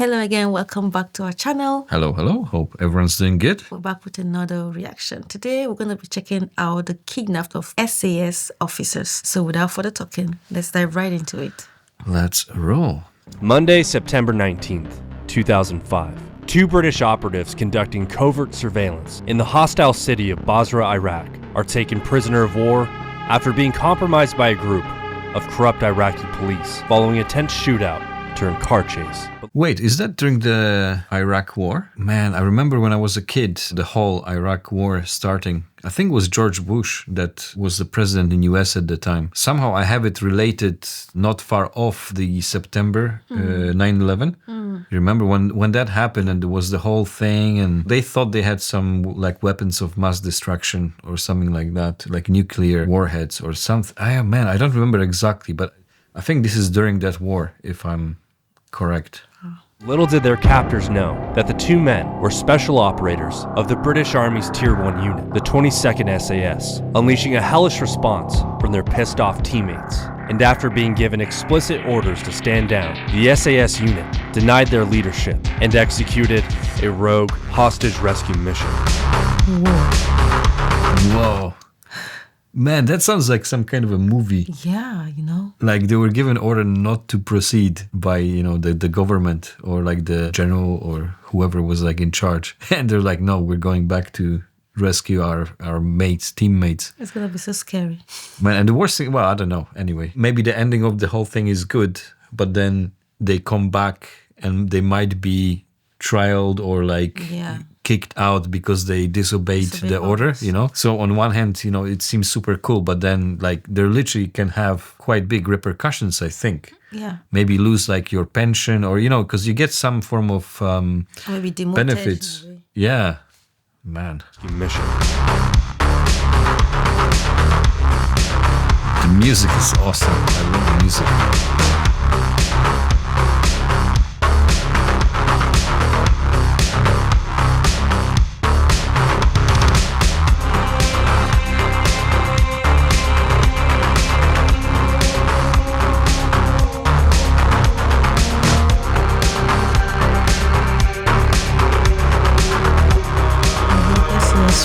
Hello again, welcome back to our channel. Hello. Hope everyone's doing good. We're back with another reaction. Today we're going to be checking out the kidnapped of SAS officers. So without further talking, let's dive right into it. Let's roll. Monday, September 19th, 2005. Two British operatives conducting covert surveillance in the hostile city of Basra, Iraq, are taken prisoner of war after being compromised by a group of corrupt Iraqi police following a tense shootout turned car chase. Wait, is that during the Iraq War? Man, I remember when I was a kid, the whole Iraq War starting. I think it was George Bush that was the president in US at the time. Somehow I have it related not far off the September 9/11. You remember when that happened and there was the whole thing and they thought they had some like weapons of mass destruction or something like that, like nuclear warheads or something. I don't remember exactly, but I think this is during that war, if I'm correct. Little did their captors know that the two men were special operators of the British Army's Tier 1 unit, the 22nd SAS, unleashing a hellish response from their pissed-off teammates. And after being given explicit orders to stand down, the SAS unit denied their leadership and executed a rogue hostage rescue mission. Whoa. Man, that sounds like some kind of a movie. Yeah, Like they were given order not to proceed by, the government or like the general or whoever was like in charge. And they're like, no, we're going back to rescue our teammates. It's going to be so scary. Man, and the worst thing, well, I don't know. Anyway, maybe the ending of the whole thing is good, but then they come back and they might be trialed or like kicked out because they disobeyed the order, So on one hand, it seems super cool, but then like they literally can have quite big repercussions, I think. Yeah. Maybe lose like your pension or, because you get some form of maybe demoted, benefits. Maybe. Yeah. Man. Mission. The music is awesome. I love the music.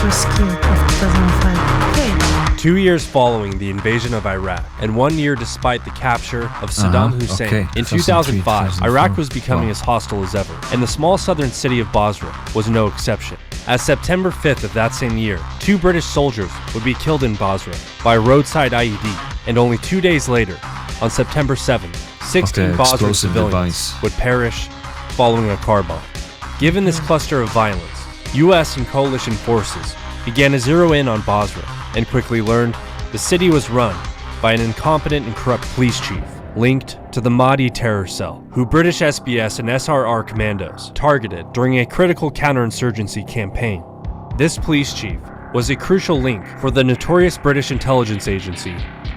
Rescue of 2005. 2 years following the invasion of Iraq, and 1 year despite the capture of Saddam Hussein, in 2005, Iraq was becoming as hostile as ever, and the small southern city of Basra was no exception. As September 5th of that same year, 2 British soldiers would be killed in Basra by a roadside IED, and only 2 days later, on September 7th, 16 Basra civilians would perish following a car bomb. Given this cluster of violence, US and coalition forces began to zero in on Basra and quickly learned the city was run by an incompetent and corrupt police chief linked to the Mahdi terror cell, who British SBS and SRR commandos targeted during a critical counterinsurgency campaign. This police chief was a crucial link for the notorious British intelligence agency,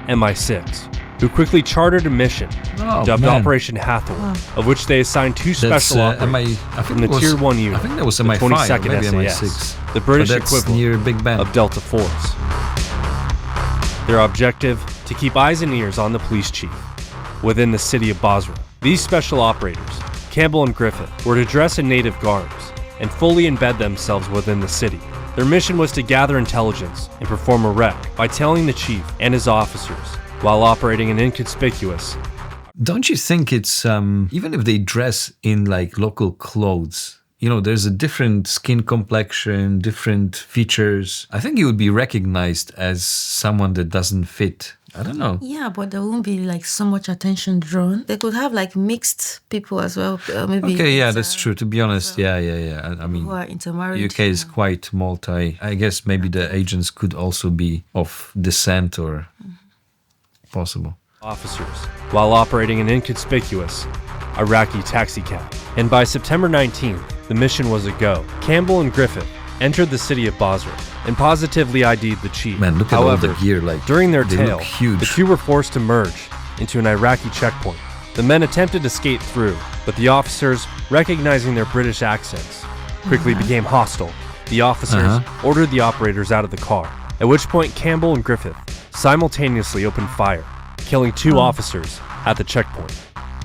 MI6, who quickly chartered a mission dubbed Operation Hathor, of which they assigned 2 special operators from the Tier 1 unit, I think that was the MI5, 22nd maybe SAS, MI6. the British But that's equivalent near Big Ben. of Delta Force. Their objective, to keep eyes and ears on the police chief within the city of Basra. These special operators, Campbell and Griffith, were to dress in native garbs and fully embed themselves within the city. Their mission was to gather intelligence and perform a wreck by tailing the chief and his officers while operating an inconspicuous. Don't you think it's, even if they dress in like local clothes, there's a different skin complexion, different features. I think you would be recognized as someone that doesn't fit. I don't know. Yeah, but there won't be like so much attention drawn. They could have like mixed people as well. Maybe. Okay, yeah, that's true. To be honest, yeah. I mean, who are intermarried. UK is quite multi. I guess maybe the agents could also be of descent or possible. Officers, while operating an inconspicuous Iraqi taxicab. And by September 19th, the mission was a go. Campbell and Griffith entered the city of Basra and positively ID'd the chief. Man, look at all the gear. Like during their they tail, look huge. the two were forced to merge into an Iraqi checkpoint. The men attempted to skate through, but the officers, recognizing their British accents, quickly became hostile. The officers ordered the operators out of the car, at which point Campbell and Griffith simultaneously opened fire, killing 2 officers at the checkpoint.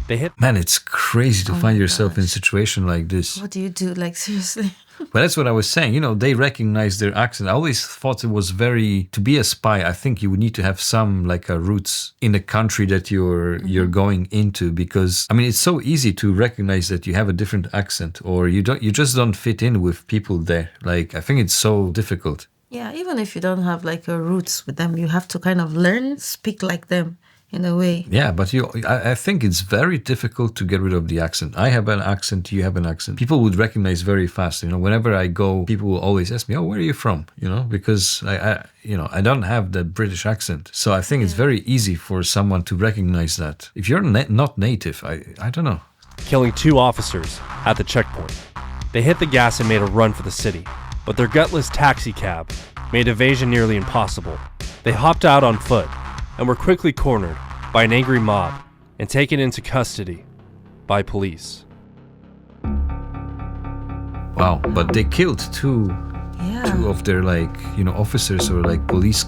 They hit. Man, it's crazy to Oh find my yourself in a gosh. situation like this. What do you do? Like, seriously? But that's what I was saying. They recognize their accent. I always thought it was to be a spy, I think you would need to have some roots in the country that you're going into, because I mean, it's so easy to recognize that you have a different accent or you just don't fit in with people there. Like, I think it's so difficult. Yeah, even if you don't have like a roots with them, you have to kind of learn, speak like them in a way. Yeah, but I think it's very difficult to get rid of the accent. I have an accent, you have an accent. People would recognize very fast. Whenever I go, people will always ask me, "Oh, where are you from?" Because I don't have the British accent. So I think it's very easy for someone to recognize that. If you're not native, I don't know. Killing 2 officers at the checkpoint. They hit the gas and made a run for the city, but their gutless taxi cab made evasion nearly impossible. They hopped out on foot and were quickly cornered by an angry mob and taken into custody by police. Wow, but they killed two of their officers or police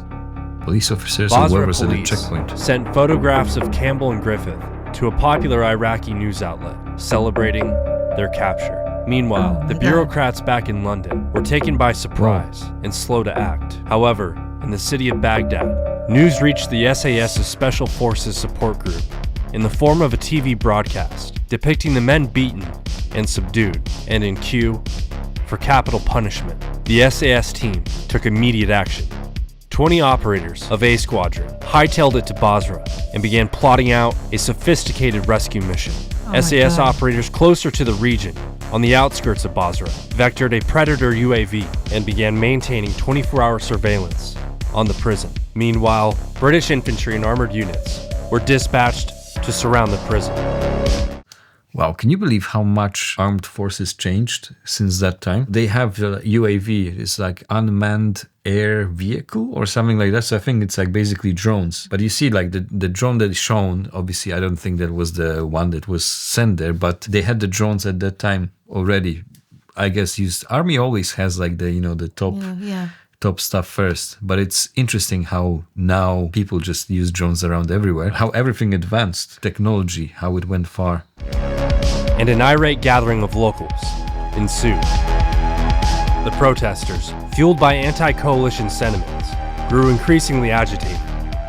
officers or Basra whoever was at the police checkpoint. sent photographs of Campbell and Griffith to a popular Iraqi news outlet celebrating their capture. Meanwhile, the bureaucrats back in London were taken by surprise and slow to act. However, in the city of Baghdad, news reached the SAS's Special Forces Support Group in the form of a TV broadcast depicting the men beaten and subdued, and in queue for capital punishment. The SAS team took immediate action. 20 operators of A Squadron hightailed it to Basra and began plotting out a sophisticated rescue mission. SAS operators closer to the region, on the outskirts of Basra, vectored a Predator UAV and began maintaining 24-hour surveillance on the prison. Meanwhile, British infantry and armored units were dispatched to surround the prison. Wow, can you believe how much armed forces changed since that time? They have UAV, it's like unmanned air vehicle or something like that. So I think it's basically drones. But you see the drone that is shown, obviously I don't think that was the one that was sent there, but they had the drones at that time already, I guess, used. Army always has the top stuff first. But it's interesting how now people just use drones around everywhere, how everything advanced, technology, how it went far. And an irate gathering of locals ensued. The protesters, fueled by anti-coalition sentiments, grew increasingly agitated,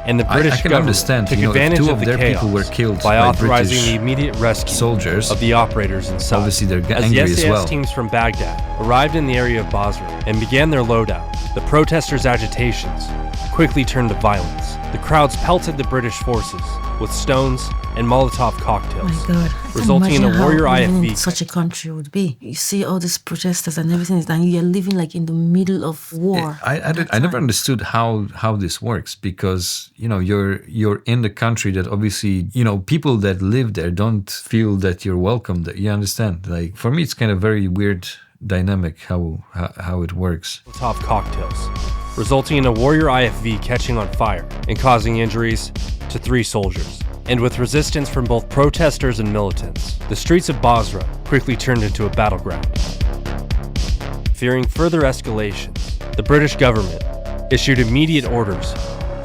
and the British government took advantage of the chaos people were killed by authorizing British the immediate rescue soldiers of the operators inside. Obviously, they're as angry the SAS as well. teams from Baghdad arrived in the area of Basra and began their loadout, the protesters' agitations quickly turned to violence. The crowds pelted the British forces with stones and Molotov cocktails, Oh my God. resulting in a warrior how IFV. such a country would be. You see all these protesters and everything, and you're living in the middle of war. I never understood how this works, because you're in the country that obviously people that live there don't feel that you're welcome there. You understand? For me, it's kind of very weird dynamic how it works. Molotov cocktails, resulting in a warrior IFV catching on fire and causing injuries to 3 soldiers. And with resistance from both protesters and militants, the streets of Basra quickly turned into a battleground. Fearing further escalations, the British government issued immediate orders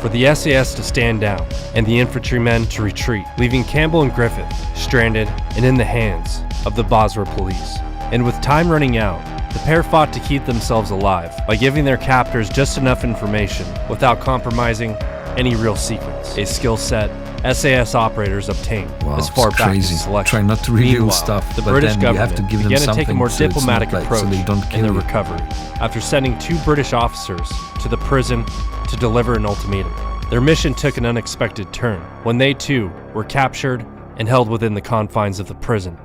for the SAS to stand down and the infantrymen to retreat, leaving Campbell and Griffith stranded and in the hands of the Basra police. And with time running out, the pair fought to keep themselves alive by giving their captors just enough information without compromising any real secrets, a skill set SAS operators obtained as far back as selection. Try not to reveal Meanwhile, stuff, the but British then you government have to give them began to something take a more so it's diplomatic not approach so they don't in kill their you. recovery, after sending 2 British officers to the prison to deliver an ultimatum. Their mission took an unexpected turn when they too were captured and held within the confines of the prison.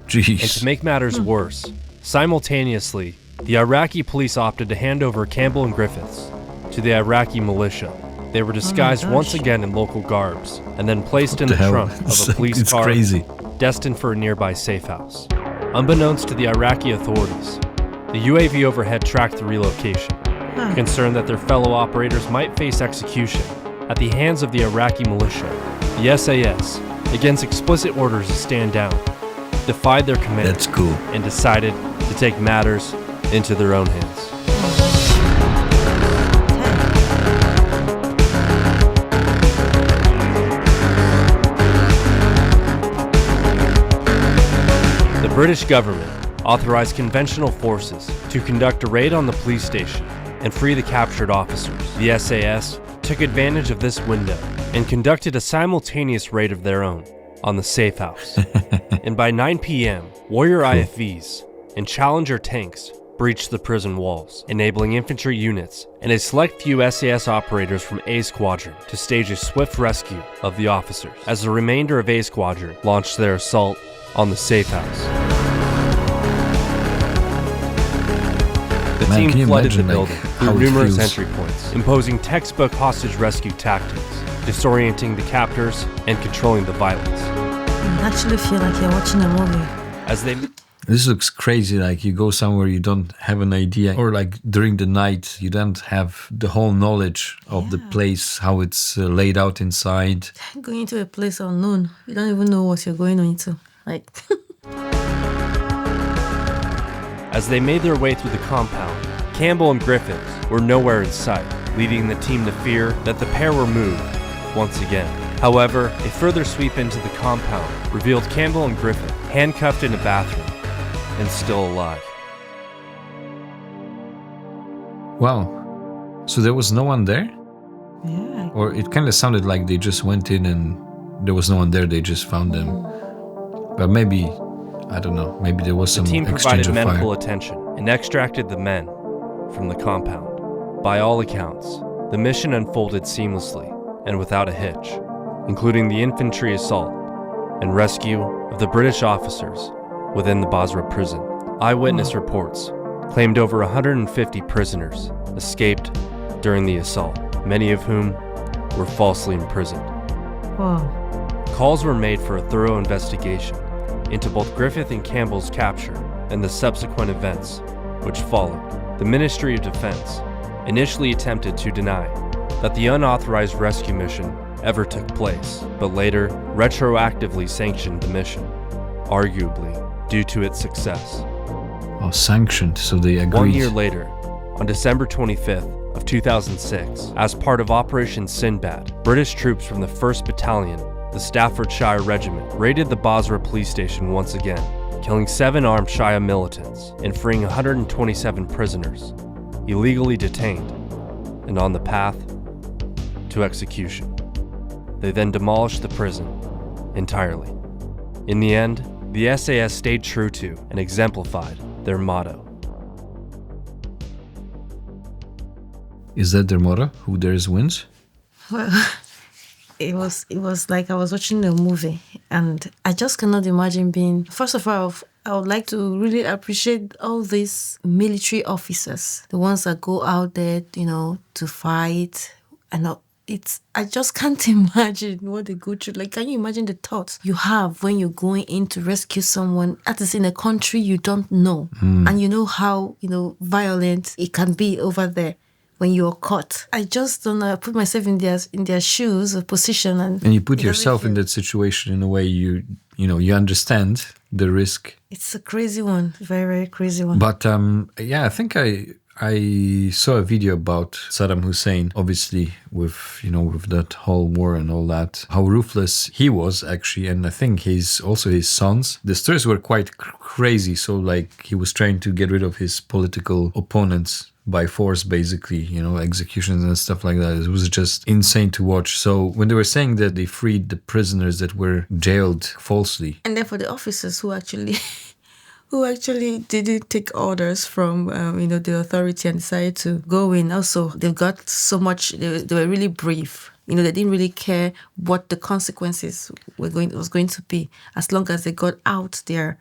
Jeez. And to make matters worse, simultaneously, the Iraqi police opted to hand over Campbell and Griffiths to the Iraqi militia. They were disguised once again in local garbs and then placed in the trunk of a police car destined for a nearby safe house. Unbeknownst to the Iraqi authorities, the UAV overhead tracked the relocation, concerned that their fellow operators might face execution at the hands of the Iraqi militia. The SAS, against explicit orders to stand down, defied their commander and decided to take matters into their own hands. The British government authorized conventional forces to conduct a raid on the police station and free the captured officers. The SAS took advantage of this window and conducted a simultaneous raid of their own on the safe house. And by 9 p.m., Warrior IFVs and Challenger tanks breached the prison walls, enabling infantry units and a select few SAS operators from A Squadron to stage a swift rescue of the officers, as the remainder of A Squadron launched their assault on the safe house. The team flooded the building through numerous entry points, imposing textbook hostage rescue tactics, disorienting the captors and controlling the violence. You actually feel like you're watching a movie. As they This looks crazy, like you go somewhere you don't have an idea, or like during the night you don't have the whole knowledge of the place, how it's laid out inside. Going into a place unknown, you don't even know what you're going into. Like, as they made their way through the compound, Campbell and Griffiths were nowhere in sight, leading the team to fear that the pair were moved once again. However, a further sweep into the compound revealed Campbell and Griffith handcuffed in a bathroom and still alive. Wow. So there was no one there? yeah. Or it kind of sounded like they just went in and there was no one there, they just found them. But maybe, I don't know, maybe there was some The team exchange provided of medical fire. attention and extracted the men from the compound. By all accounts, the mission unfolded seamlessly and without a hitch, including the infantry assault and rescue of the British officers within the Basra prison. Eyewitness reports claimed over 150 prisoners escaped during the assault, many of whom were falsely imprisoned. Wow. Calls were made for a thorough investigation into both Griffith and Campbell's capture and the subsequent events which followed. The Ministry of Defense initially attempted to deny that the unauthorized rescue mission ever took place, but later retroactively sanctioned the mission, arguably due to its success. Oh, sanctioned, so they agreed. 1 year later, on December 25th of 2006, as part of Operation Sinbad, British troops from the 1st Battalion, the Staffordshire Regiment, raided the Basra police station once again, killing 7 armed Shia militants and freeing 127 prisoners, illegally detained and on the path to execution. They then demolished the prison entirely. In the end, the SAS stayed true to and exemplified their motto. Is that their motto? Who dares wins? Well, it was like I was watching a movie, and I just cannot imagine being. First of all, I would like to really appreciate all these military officers, the ones that go out there, to fight. And I just can't imagine what they go through. Like, can you imagine the thoughts you have when you're going in to rescue someone that is in a country you don't know, and you know how violent it can be over there when you're caught? I just don't know. I put myself in their shoes or position, and you put yourself in that situation in a way you understand the risk. It's a crazy one, very, very crazy one. But I think I saw a video about Saddam Hussein, obviously with that whole war and all that, how ruthless he was actually, and I think his sons. The stories were quite crazy. So like he was trying to get rid of his political opponents by force, basically, executions and stuff like that. It was just insane to watch. So when they were saying that they freed the prisoners that were jailed falsely, and then for the officers who actually didn't take orders from the authority and decided to go in, also they got so much. They were really brave. They didn't really care what the consequences was going to be, as long as they got out there.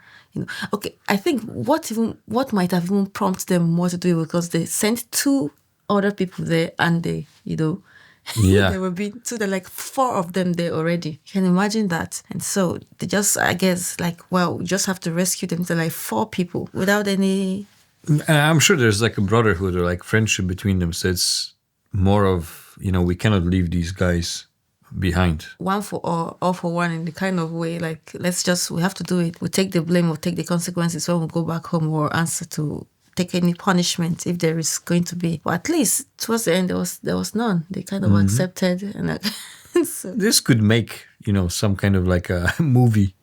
Okay, I think what might have even prompted them more to do it, because they sent 2 other people there, and they there will be 2. There like 4 of them there already. You can imagine that. And so they just, I guess, we just have to rescue them. They're like 4 people without any. And I'm sure there's like a brotherhood or like friendship between them. So it's more of, we cannot leave these guys behind. One for all for one, in the kind of way, like, we have to do it. We'll take the blame, we'll take the consequences when we go back home, or answer to take any punishment if there is going to be. But at least towards the end, there was none. They kind of accepted. And so. This could make, some kind of like a movie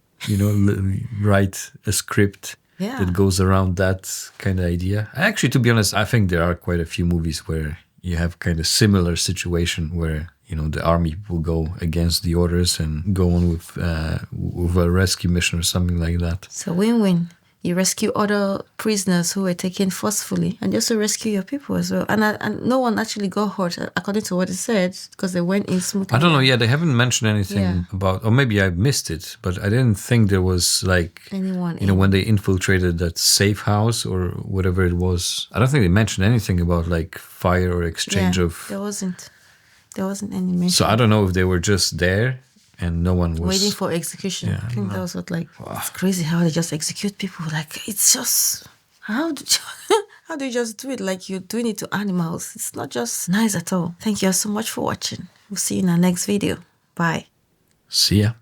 write a script Yeah. that goes around that kind of idea. Actually, to be honest, I think there are quite a few movies where you have kind of similar situation where the army people go against the orders and go on with a rescue mission or something like that. So win-win. You rescue other prisoners who were taken forcefully, and you also rescue your people as well. And no one actually got hurt, according to what it said, because they went in smoothly. I don't know. Yeah, they haven't mentioned anything Yeah. about, or maybe I missed it, but I didn't think there was like Anyone when they infiltrated that safe house or whatever it was. I don't think they mentioned anything about like fire or exchange of. There wasn't any mention. So I don't know if they were just there and no one was waiting for execution. Yeah, I think that was what it's crazy how they just execute people. Like, it's just how do you just do it like you're doing it to animals? It's not just nice at all. Thank you all so much for watching. We'll see you in our next video. Bye. See ya.